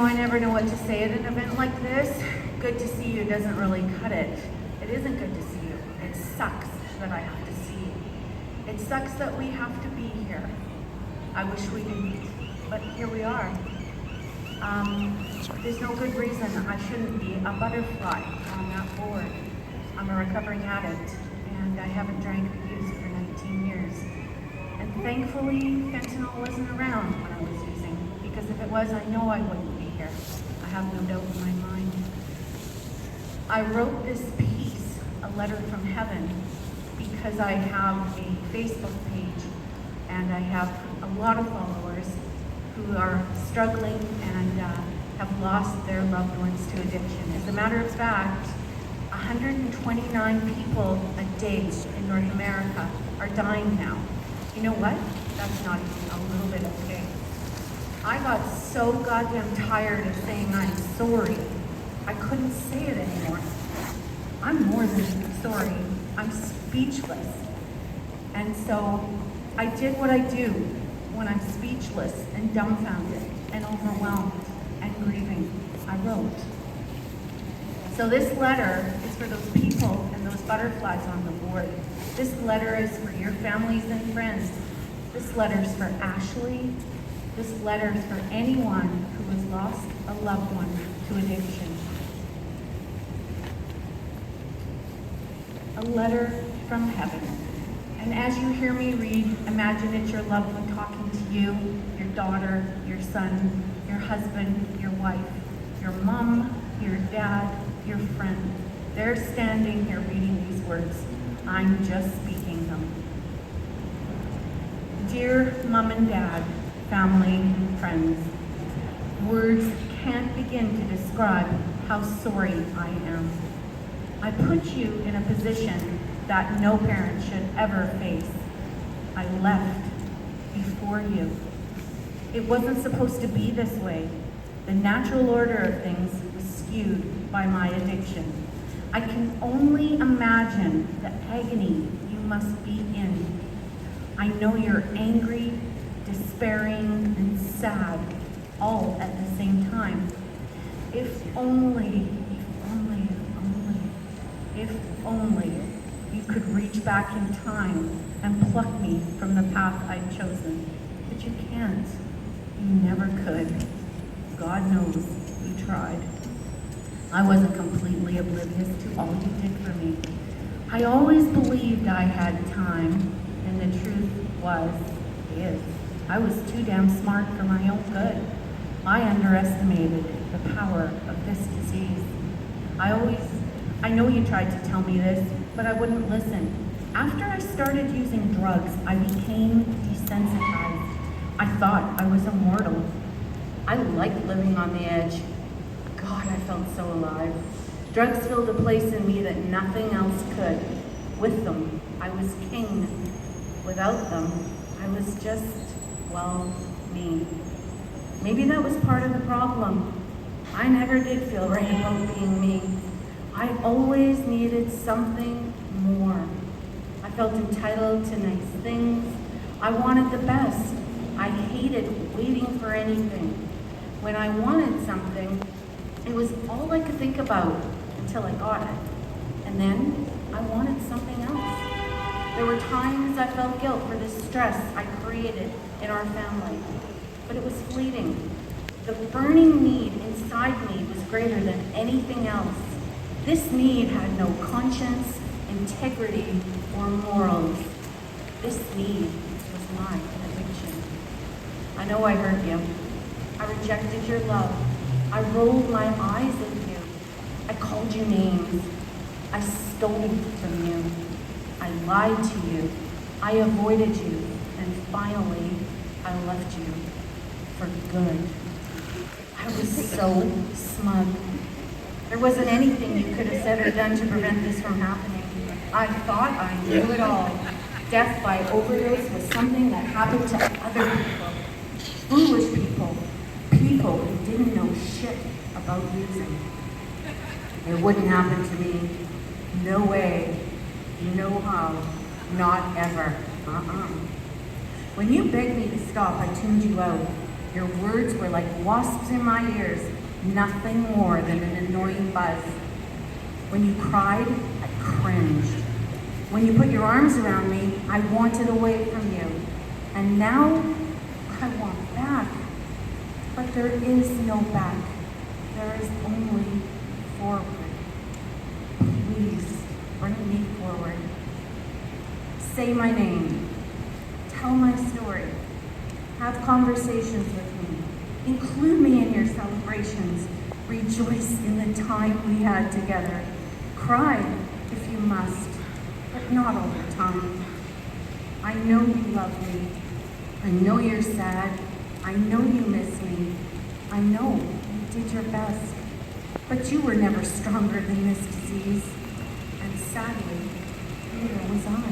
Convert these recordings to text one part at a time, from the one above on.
I never know what to say at an event like this. Good to see you doesn't really cut it. It isn't good to see you. It sucks that I have to see you. It sucks that we have to be here. I wish we didn't, but here we are. There's no good reason I shouldn't be a butterfly on that board. I'm a recovering addict, and I haven't drank or used for 19 years. And thankfully, fentanyl wasn't around when I was using, because if it was, I know I wouldn't be here. I have no doubt in my mind. I wrote this piece, a letter from heaven, because I have a Facebook page, and I have a lot of followers who are struggling and have lost their loved ones to addiction. As a matter of fact, 129 people a day in North America are dying now. You know what? That's not even a little bit okay. I got so goddamn tired of saying I'm sorry, I couldn't say it anymore. I'm more than sorry, I'm speechless. And so I did what I do when I'm speechless and dumbfounded and overwhelmed and grieving. I wrote. So this letter is for those people and those butterflies on the board. This letter is for your families and friends. This letter is for Ashley. This letter is for anyone who has lost a loved one to addiction. A letter from heaven. And as you hear me read, imagine it's your loved one talking to you, your daughter, your son, your husband, your wife, your mom, your dad, your friend. They're standing here reading these words. I'm just speaking them. Dear mom and dad, family, friends, words can't begin to describe how sorry I am. I put you in a position that no parent should ever face. I left before you. It wasn't supposed to be this way. The natural order of things was skewed by my addiction. I can only imagine the agony you must be in. I know you're angry, despairing, and sad, all at the same time. If only you could reach back in time and pluck me from the path I'd chosen. But you can't. You never could. God knows you tried. I wasn't completely oblivious to all you did for me. I always believed I had time, and the truth is, I was too damn smart for my own good. I underestimated the power of this disease. I know you tried to tell me this, but I wouldn't listen. After I started using drugs, I became desensitized. I thought I was immortal. I liked living on the edge. God, I felt so alive. Drugs filled a place in me that nothing else could. With them, I was king. Without them, I was just, me. Maybe that was part of the problem. I never did feel right about being me. I always needed something more. I felt entitled to nice things. I wanted the best. I hated waiting for anything. When I wanted something, it was all I could think about until I got it. And then I wanted something else. There were times I felt guilt for the stress I created in our family, but it was fleeting. The burning need inside me was greater than anything else. This need had no conscience, integrity, or morals. This need was my addiction. I know I hurt you. I rejected your love. I rolled my eyes at you. I called you names. I stole from you. I lied to you. I avoided you. And finally, I left you for good. I was so smug. There wasn't anything you could have said or done to prevent this from happening. I thought I knew it all. Death by overdose was something that happened to other people. Foolish people. People who didn't know shit about using. It wouldn't happen to me. No way. No how. Not ever. When you begged me to stop, I tuned you out. Your words were like wasps in my ears, nothing more than an annoying buzz. When you cried, I cringed. When you put your arms around me, I wanted away from you. And now, I want back. But there is no back. There is only forward. Please, bring me forward. Say my name. Tell my story. Have conversations with me. Include me in your celebrations. Rejoice in the time we had together. Cry if you must, but not all the time. I know you love me. I know you're sad. I know you miss me. I know you did your best. But you were never stronger than this disease. And sadly, neither was I.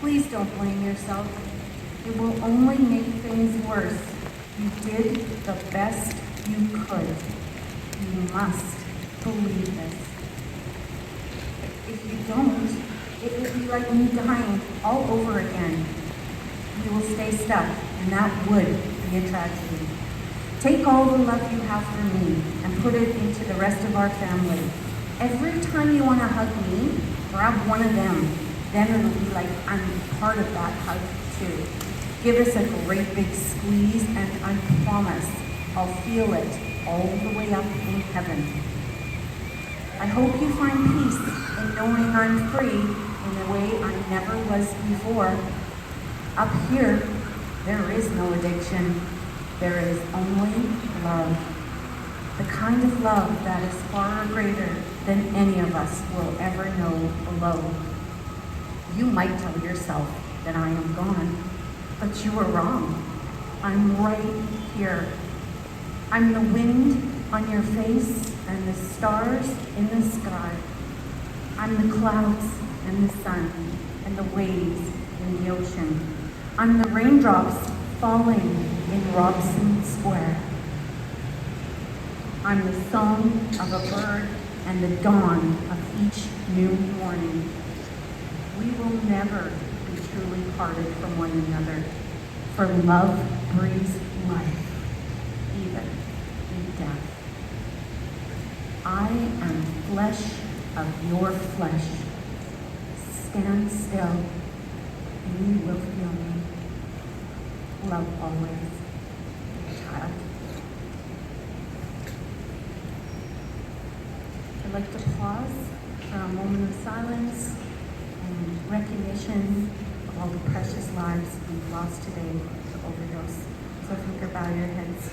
Please don't blame yourself. It will only make things worse. You did the best you could. You must believe this. If you don't, it will be like me dying all over again. You will stay stuck, and that would be a tragedy. Take all the love you have for me and put it into the rest of our family. Every time you want to hug me, grab one of them. Then it'll be like I'm part of that hug too. Give us a great big squeeze, and I promise I'll feel it all the way up in heaven. I hope you find peace in knowing I'm free in a way I never was before. Up here, there is no addiction. There is only love. The kind of love that is far greater than any of us will ever know below. You might tell yourself that I am gone, but you are wrong. I'm right here. I'm the wind on your face and the stars in the sky. I'm the clouds and the sun and the waves in the ocean. I'm the raindrops falling in Robson Square. I'm the song of a bird and the dawn of each new morning. We will never be truly parted from one another, for love breathes life, even in death. I am flesh of your flesh. Stand still, and you will feel me. Love always, child. I'd like to pause for a moment of silence and recognition of all the precious lives we've lost today to overdose. So if you could bow your heads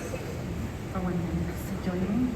for 1 minute. So join me.